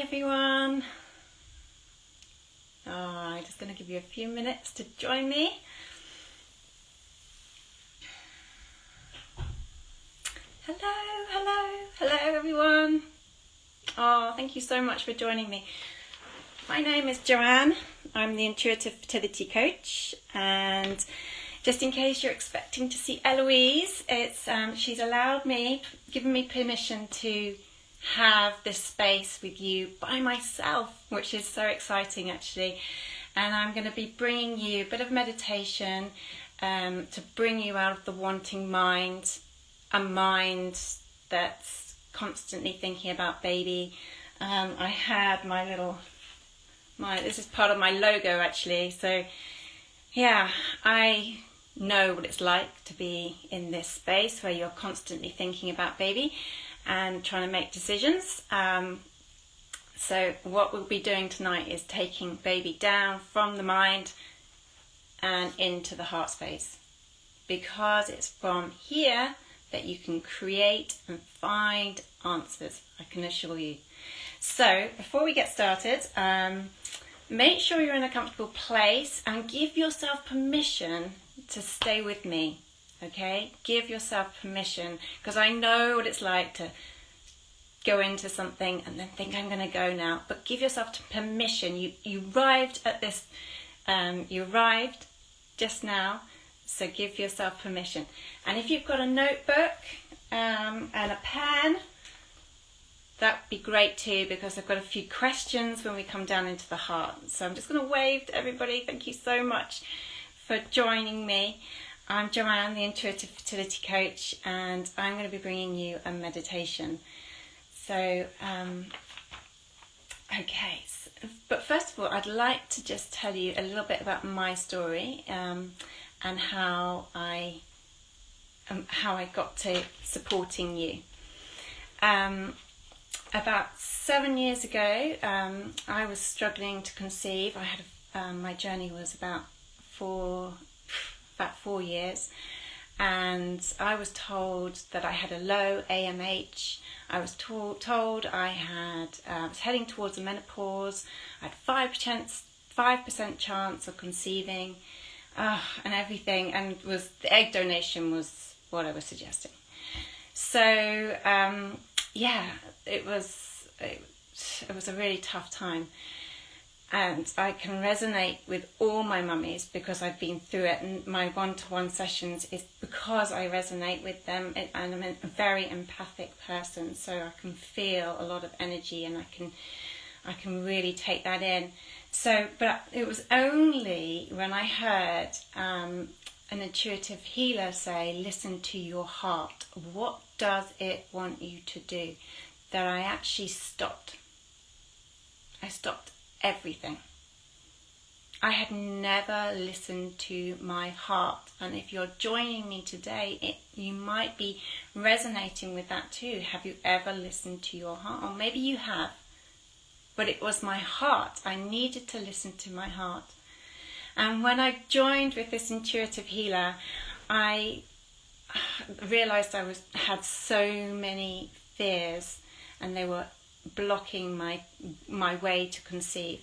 Hi everyone. I'm just going to give you a few minutes to join me. Hello everyone. Thank you so much for joining me. My name is Joanne. I'm the Intuitive Fertility Coach, and just in case you're expecting to see Eloise, she's given me permission to have this space with you by myself, which is so exciting actually. And I'm going to be bringing you a bit of meditation to bring you out of the wanting mind, a mind that's constantly thinking about baby. I had this is part of my logo actually, so yeah, I know what it's like to be in this space where you're constantly thinking about baby and trying to make decisions. So what we'll be doing tonight is taking baby down from the mind and into the heart space, because it's from here that you can create and find answers, I can assure you. So before we get started, make sure you're in a comfortable place and give yourself permission to stay with me. Okay, give yourself permission, because I know what it's like to go into something and then think I'm going to go now. But give yourself permission. You arrived at this. You arrived just now, so give yourself permission. And if you've got a notebook and a pen, that'd be great too, because I've got a few questions when we come down into the heart. So I'm just going to wave to everybody. Thank you so much for joining me. I'm Joanne, the Intuitive Fertility Coach, and I'm going to be bringing you a meditation. So, but first of all, I'd like to just tell you a little bit about my story and how I got to supporting you. About 7 years ago, I was struggling to conceive. My journey was about 4 years, and I was told that I had a low AMH. I was told I was heading towards the menopause. I had 5% chance of conceiving, and everything, and the egg donation was what I was suggesting. So it was a really tough time. And I can resonate with all my mummies because I've been through it, and my one-to-one sessions is because I resonate with them, and I'm a very empathic person, so I can feel a lot of energy, and I can really take that in. So, but it was only when I heard an intuitive healer say, listen to your heart, what does it want you to do, that I actually stopped. I stopped everything. I had never listened to my heart, and if you're joining me today, you might be resonating with that too. Have you ever listened to your heart? Or maybe you have, but it was my heart. I needed to listen to my heart. And when I joined with this intuitive healer, I realized I had so many fears, and they were blocking my way to conceive.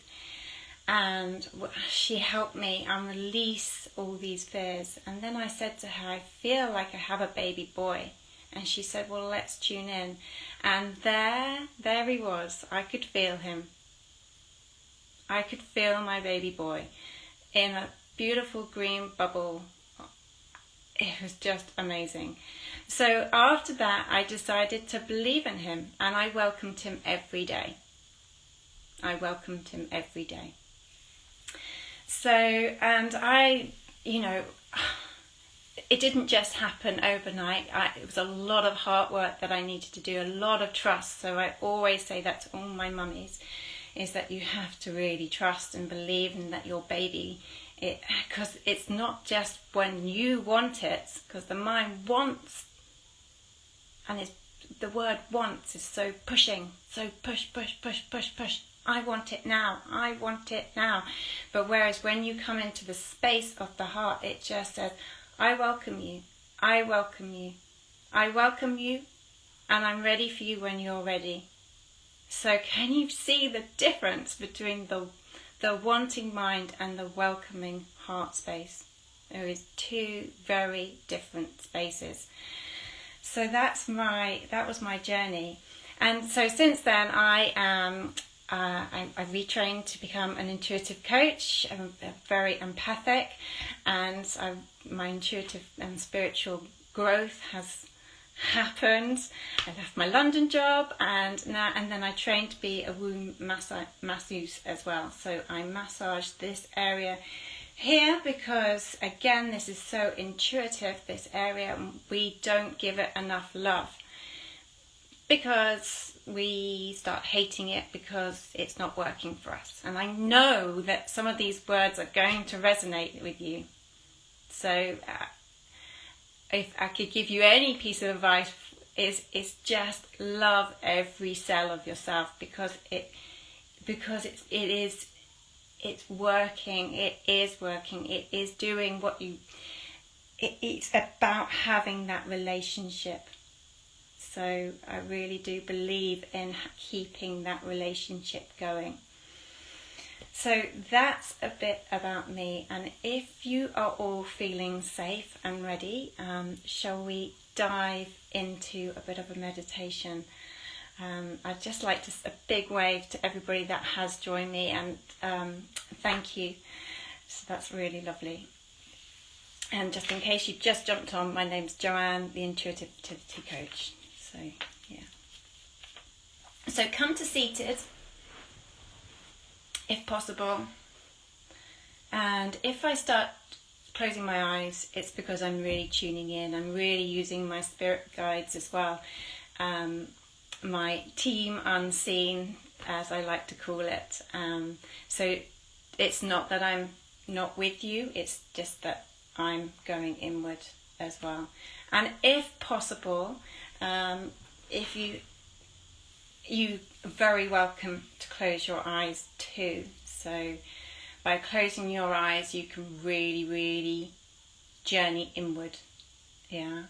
And she helped me release all these fears. And then I said to her, I feel like I have a baby boy. And she said, well, let's tune in. And there he was. I could feel him. I could feel my baby boy in a beautiful green bubble. It was just amazing. So after that, I decided to believe in him, and I welcomed him every day. So, and it didn't just happen overnight. It was a lot of hard work that I needed to do, a lot of trust. So I always say that to all my mummies, is that you have to really trust and believe in that your baby, because it's not just when you want it, because the mind wants, and the word wants is so pushing, so push. I want it now. But whereas when you come into the space of the heart, it just says, I welcome you, and I'm ready for you when you're ready. So can you see the difference between the wanting mind and the welcoming heart space? There is two very different spaces. So that was my journey. And so since then I retrained to become an intuitive coach. I'm very empathic, and my intuitive and spiritual growth has happened. I left my London job, and then I trained to be a womb masseuse as well. So I massage this area here because, again, this is so intuitive, this area, and we don't give it enough love because we start hating it because it's not working for us. And I know that some of these words are going to resonate with you. So if I could give you any piece of advice, is just love every cell of yourself, because it's working. It is working. It is doing what you. It's about having that relationship. So I really do believe in keeping that relationship going. So that's a bit about me. And if you are all feeling safe and ready, shall we dive into a bit of a meditation? I'd just like to a big wave to everybody that has joined me, and thank you. So that's really lovely. And just in case you just jumped on, my name's Joanne, the Intuitive Fertility Coach. So, yeah. So come to seated, if possible. And if I start closing my eyes, it's because I'm really tuning in. I'm really using my spirit guides as well. My team unseen, as I like to call it. So it's not that I'm not with you, it's just that I'm going inward as well. And if possible, if you are very welcome to close your eyes too. So by closing your eyes, you can really, really journey inward. Yeah.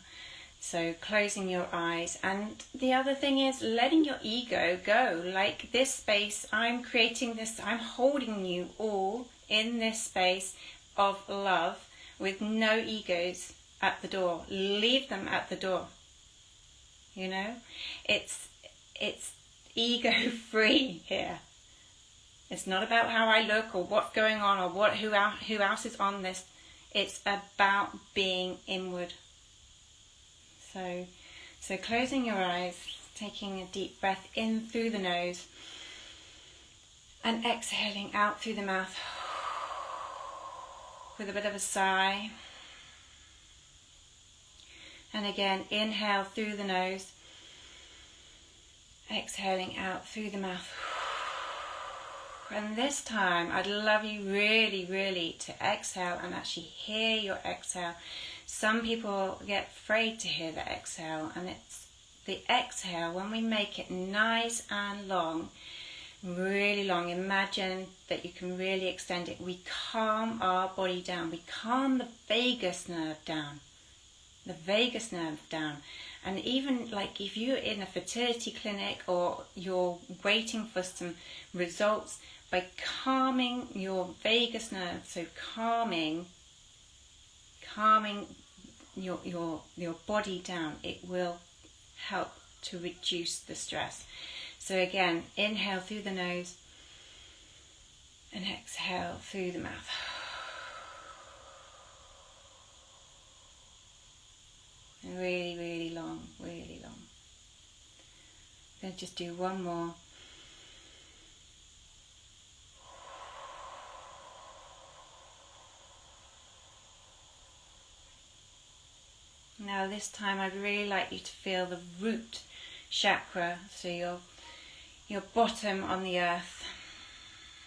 So closing your eyes. And the other thing is letting your ego go. Like this space, I'm creating this, I'm holding you all in this space of love with no egos at the door. Leave them at the door. You know, it's ego free here. It's not about how I look or what's going on or who else is on this. It's about being inward. So closing your eyes, taking a deep breath in through the nose and exhaling out through the mouth with a bit of a sigh. And again, inhale through the nose, exhaling out through the mouth. And this time, I'd love you really, really to exhale and actually hear your exhale. Some people get afraid to hear the exhale, and it's the exhale, when we make it nice and long, really long, imagine that you can really extend it. We calm our body down. We calm the vagus nerve down. The vagus nerve down. And even like if you're in a fertility clinic or you're waiting for some results, by calming your vagus nerve, so calming your body down, it will help to reduce the stress. So again, inhale through the nose and exhale through the mouth. And really, really long, really long. Then just do one more. Now this time I'd really like you to feel the root chakra, so your bottom on the earth,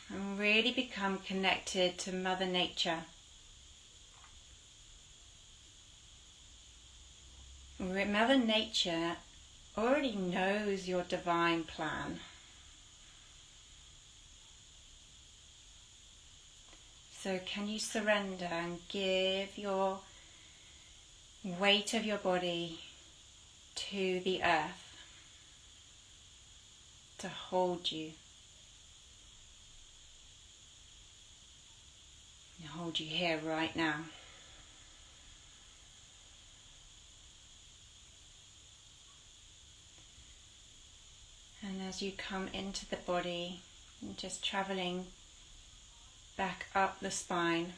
and really become connected to Mother Nature. Mother Nature already knows your divine plan. So can you surrender and give your weight of your body to the earth? to hold you. And hold you here right now. And as you come into the body, and just traveling back up the spine,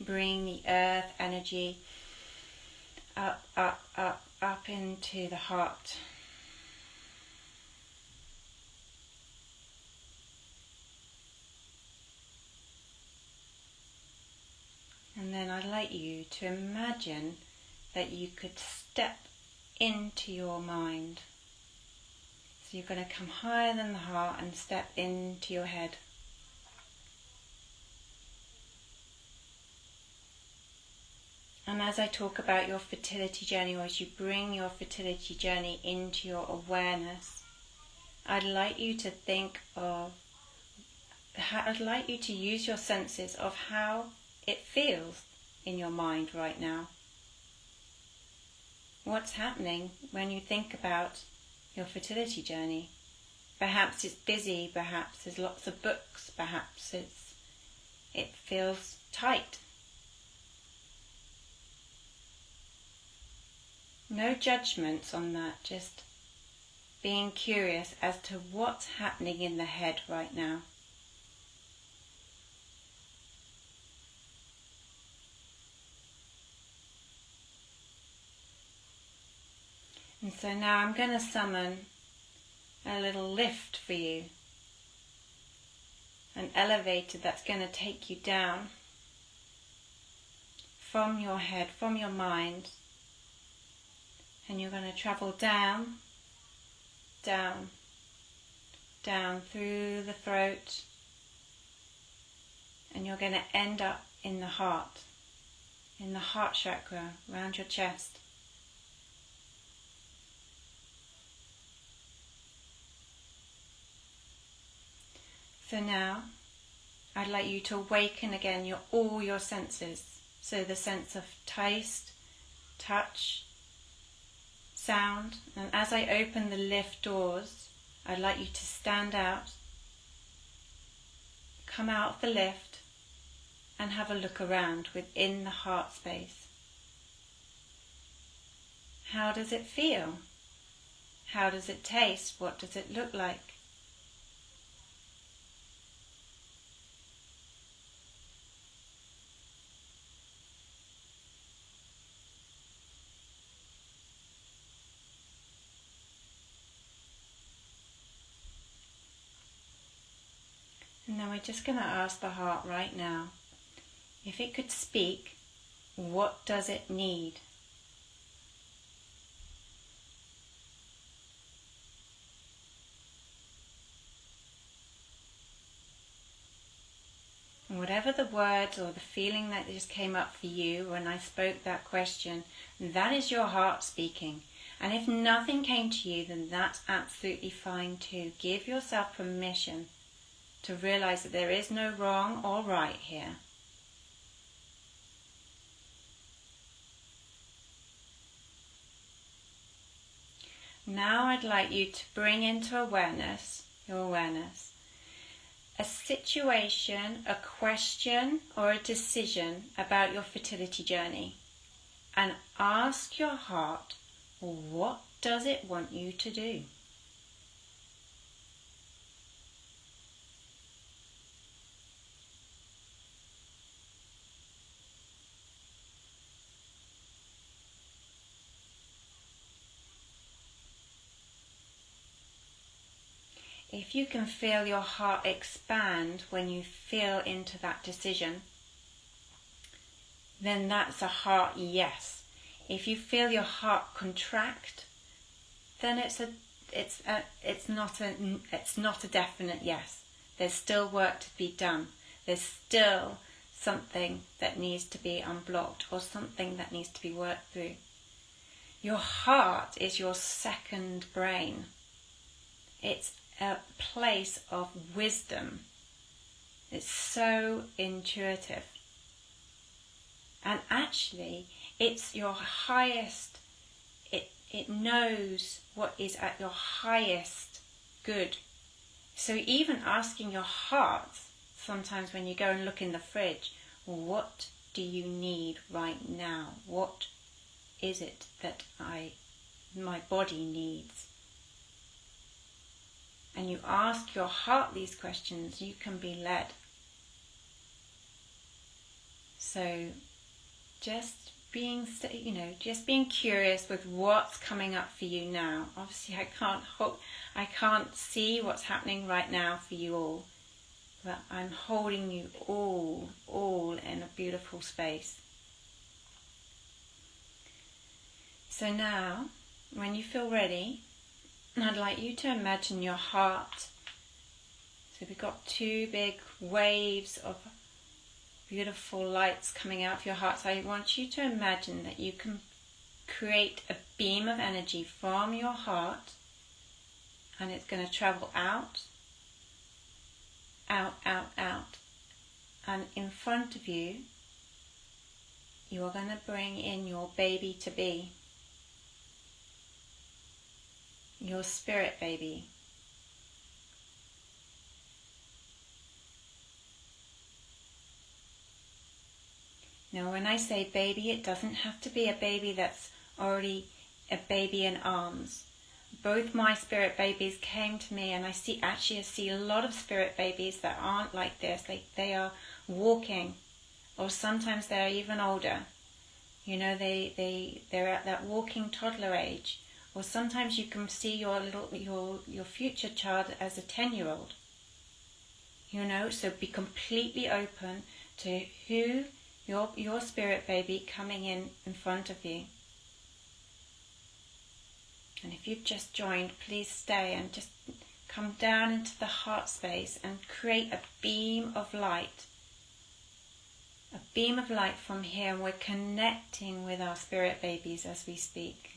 bring the earth energy up, up, up, up into the heart. And then I'd like you to imagine that you could step into your mind. So you're going to come higher than the heart and step into your head. And as I talk about your fertility journey, or as you bring your fertility journey into your awareness, I'd like you to think of, I'd like you to use your senses of how it feels in your mind right now. What's happening when you think about your fertility journey? Perhaps it's busy, perhaps there's lots of books, perhaps it feels tight. No judgments on that, just being curious as to what's happening in the head right now. And so now I'm going to summon a little lift for you, an elevator that's going to take you down from your head, from your mind, and you're going to travel down, down, down through the throat, and you're going to end up in the heart chakra, around your chest. So now, I'd like you to awaken again all your senses. So the sense of taste, touch, sound. And as I open the lift doors, I'd like you to stand out, come out of the lift, and have a look around within the heart space. How does it feel? How does it taste? What does it look like? And then we're just going to ask the heart right now, if it could speak, what does it need? And whatever the words or the feeling that just came up for you when I spoke that question, that is your heart speaking. And if nothing came to you, then that's absolutely fine too. Give yourself permission to realize that there is no wrong or right here. Now I'd like you to bring into awareness, your awareness, a situation, a question or a decision about your fertility journey, and ask your heart, what does it want you to do? If you can feel your heart expand when you feel into that decision, then that's a heart yes. If you feel your heart contract, then it's not a definite yes. There's still work to be done. There's still something that needs to be unblocked or something that needs to be worked through. Your heart is your second brain. It's a place of wisdom. It's so intuitive. And actually, it's your highest, it knows what is at your highest good. So even asking your heart, sometimes when you go and look in the fridge, what do you need right now? What is it that my body needs? And you ask your heart these questions, you can be led. So just being curious with what's coming up for you now. Obviously I can't see what's happening right now for you all, but I'm holding you all in a beautiful space. So now, when you feel ready, I'd like you to imagine your heart. So we've got two big waves of beautiful lights coming out of your heart. So I want you to imagine that you can create a beam of energy from your heart, and it's going to travel out, out, out, out. And in front of you, you are going to bring in your baby to be, your spirit baby. Now when I say baby, it doesn't have to be a baby that's already a baby in arms. Both my spirit babies came to me, and I see a lot of spirit babies that aren't like this. They are walking, or sometimes they're even older. You know, they're at that walking toddler age. Or sometimes you can see your future child as a 10-year-old. You know, so be completely open to who your spirit baby coming in front of you. And if you've just joined, please stay and just come down into the heart space and create a beam of light. A beam of light from here, and we're connecting with our spirit babies as we speak.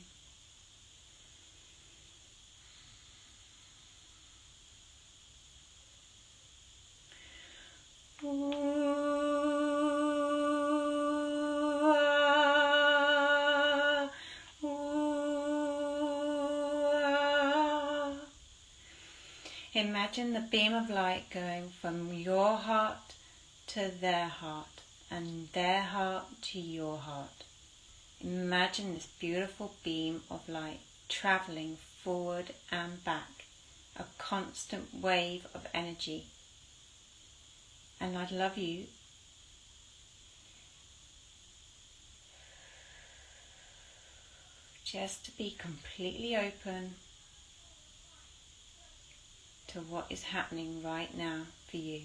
Imagine the beam of light going from your heart to their heart, and their heart to your heart. Imagine this beautiful beam of light traveling forward and back, a constant wave of energy. And I'd love you just to be completely open to what is happening right now for you.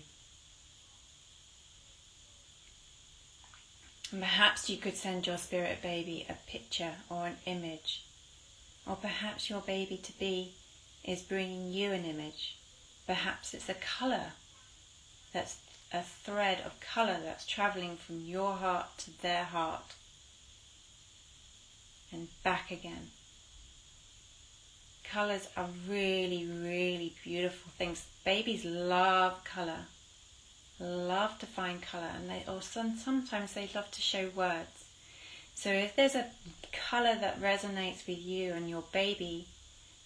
And perhaps you could send your spirit baby a picture or an image, or perhaps your baby to be is bringing you an image. Perhaps it's a colour, that's a thread of colour that's travelling from your heart to their heart and back again. Colours are really, really beautiful things. Babies love colour, love to find colour, and sometimes they love to show words. So if there's a colour that resonates with you and your baby,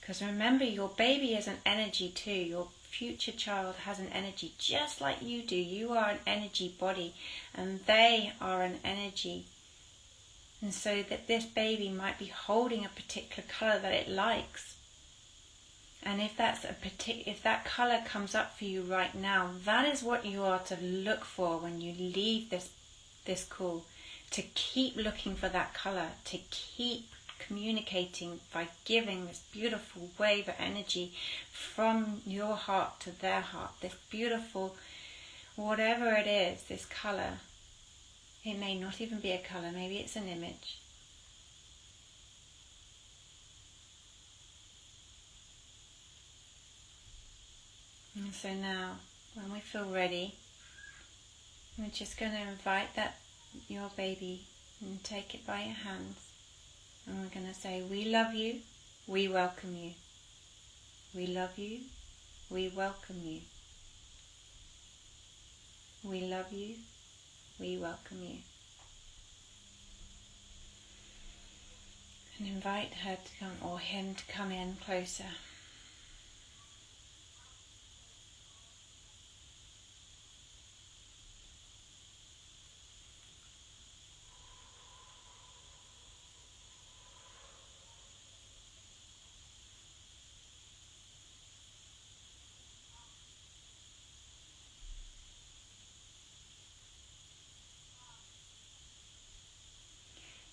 because remember, your baby is an energy too. Your future child has an energy just like you do. You are an energy body, and they are an energy. And so that this baby might be holding a particular colour that it likes. And if that colour comes up for you right now, that is what you are to look for when you leave this call. To keep looking for that colour, to keep communicating by giving this beautiful wave of energy from your heart to their heart. This beautiful, whatever it is, this colour. It may not even be a colour, maybe it's an image. And so now, when we feel ready, we're just going to invite your baby and take it by your hands. And we're going to say, we love you, we welcome you. We love you, we welcome you. We love you, we welcome you. And invite her to come, or him to come in closer.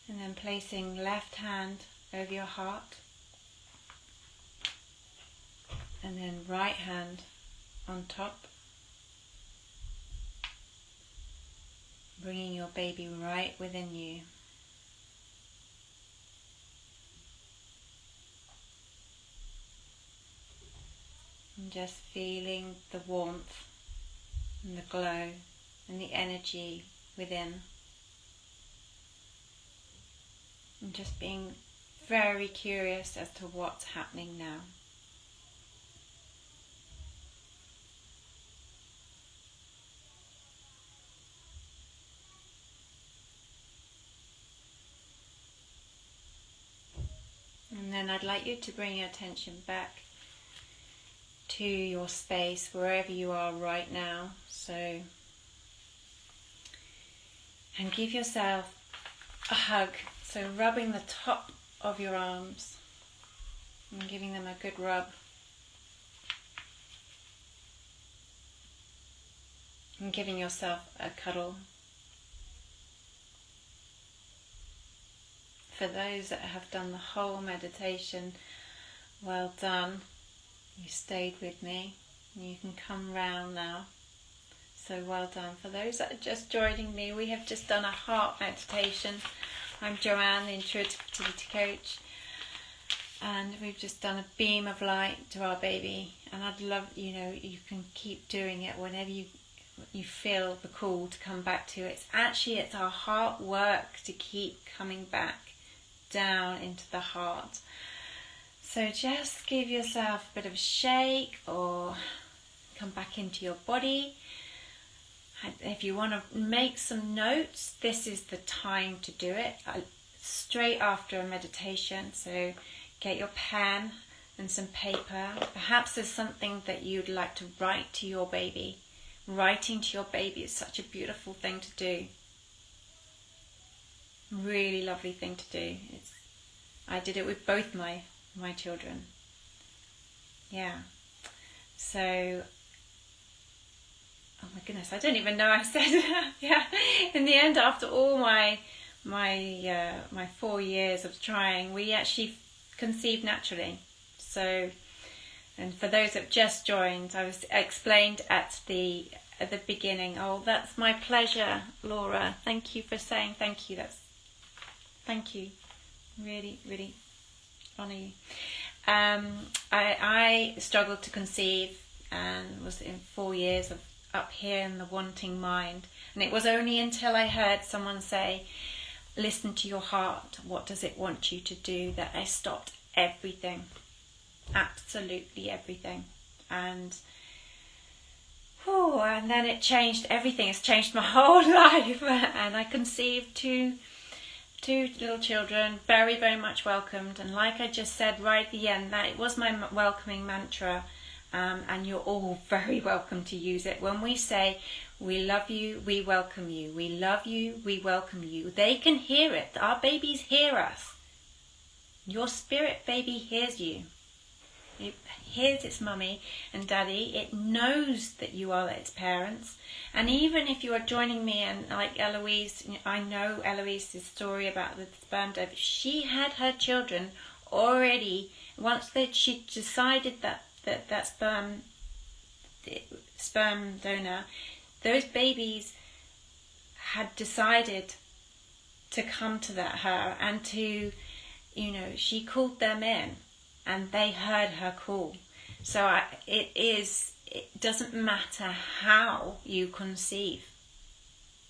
And then placing left hand over your heart, and then right hand on top, bringing your baby right within you. And just feeling the warmth and the glow and the energy within. And just being very curious as to what's happening now. And then I'd like you to bring your attention back to your space, wherever you are right now. So, and give yourself a hug. So rubbing the top of your arms and giving them a good rub. And giving yourself a cuddle. For those that have done the whole meditation, well done. You stayed with me. You can come round now. So well done. For those that are just joining me, we have just done a heart meditation. I'm Joanne, the Intuitive Fertility Coach, and we've just done a beam of light to our baby. And I'd love, you can keep doing it whenever you feel the call to come back to it. It's our heart work to keep coming back down into the heart. So just give yourself a bit of a shake or come back into your body. If you want to make some notes, this is the time to do it, straight after a meditation. So get your pen and some paper. Perhaps there's something that you'd like to write to your baby. Writing to your baby is such a beautiful thing to do. Really lovely thing to do. I did it with both my children. Yeah. So, oh my goodness, I don't even know I said yeah. In the end, after all my 4 years of trying, we actually conceived naturally. So, and for those that just joined, I was explained at the beginning. Oh, that's my pleasure, Laura. Thank you for saying thank you. Thank you. Really, really honour you. I struggled to conceive and was in 4 years of up here in the wanting mind. And it was only until I heard someone say, listen to your heart, what does it want you to do, that I stopped everything. Absolutely everything. And then it changed everything. It's changed my whole life. And I conceived two little children, very, very much welcomed. And like I just said right at the end, that it was my welcoming mantra. And you're all very welcome to use it. When we say, we love you, we welcome you. We love you, we welcome you. They can hear it. Our babies hear us. Your spirit baby hears you. It hears its mummy and daddy. It knows that you are its parents. And even if you are joining me, and like Eloise, I know Eloise's story about the sperm donor. She had her children already, once she decided that sperm donor, those babies had decided to come to her and to, she called them in. And they heard her call. So it doesn't matter how you conceive.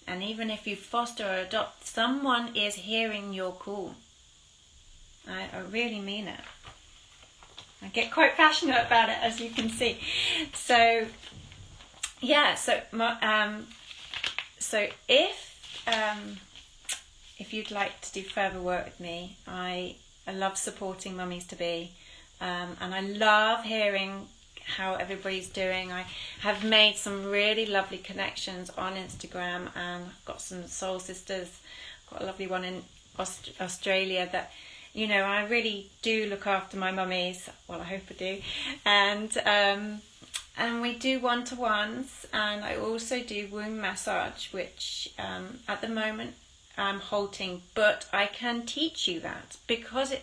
And even if you foster or adopt, someone is hearing your call. I really mean it. I get quite passionate about it, as you can see. So, yeah. So if you'd like to do further work with me, I love supporting mummies to be, and I love hearing how everybody's doing. I have made some really lovely connections on Instagram, and I've got some soul sisters. I've got a lovely one in Australia that, you know, I really do look after my mummies. Well, I hope I do. And we do one-to-ones, and I also do womb massage, which at the moment I'm halting, but I can teach you that, because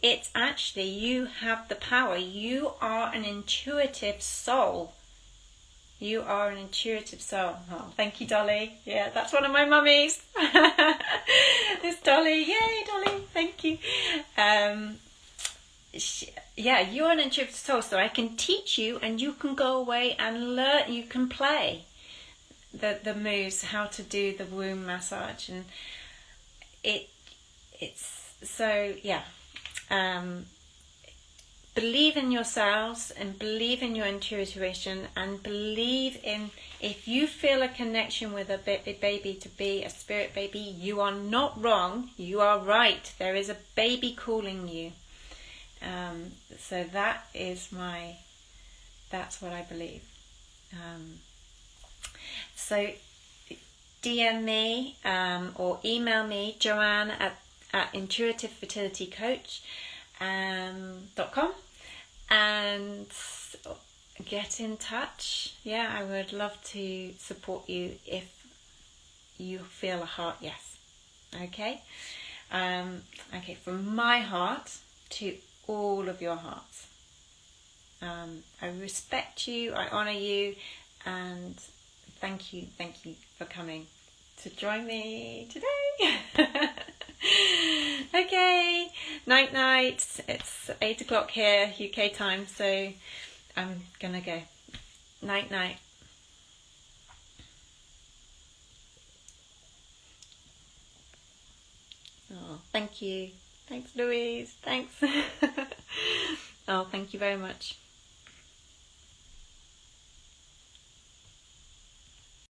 it's actually, you have the power. You are an intuitive soul. You are an intuitive soul. Oh, thank you, Dolly. Yeah, that's one of my mummies. It's Dolly. Yay, Dolly. Thank you. Yeah, you're an intuitive soul, so I can teach you, and you can go away and learn. You can play the moves, how to do the womb massage, and it's so, yeah. Believe in yourselves, and believe in your intuition, and believe in, if you feel a connection with a baby to be a spirit baby, you are not wrong, you are right. There is a baby calling you. So that's what I believe. So DM me or email me, Joanne at intuitivefertilitycoach.com, and get in touch. Yeah, I would love to support you if you feel a heart yes. Okay? Okay, from my heart to all of your hearts. I respect you, I honour you, and thank you for coming to join me today. Okay, night. It's 8 o'clock here, UK time, so I'm gonna go. Night. Oh, thank you. Thanks, Louise. Thanks. Oh, thank you very much.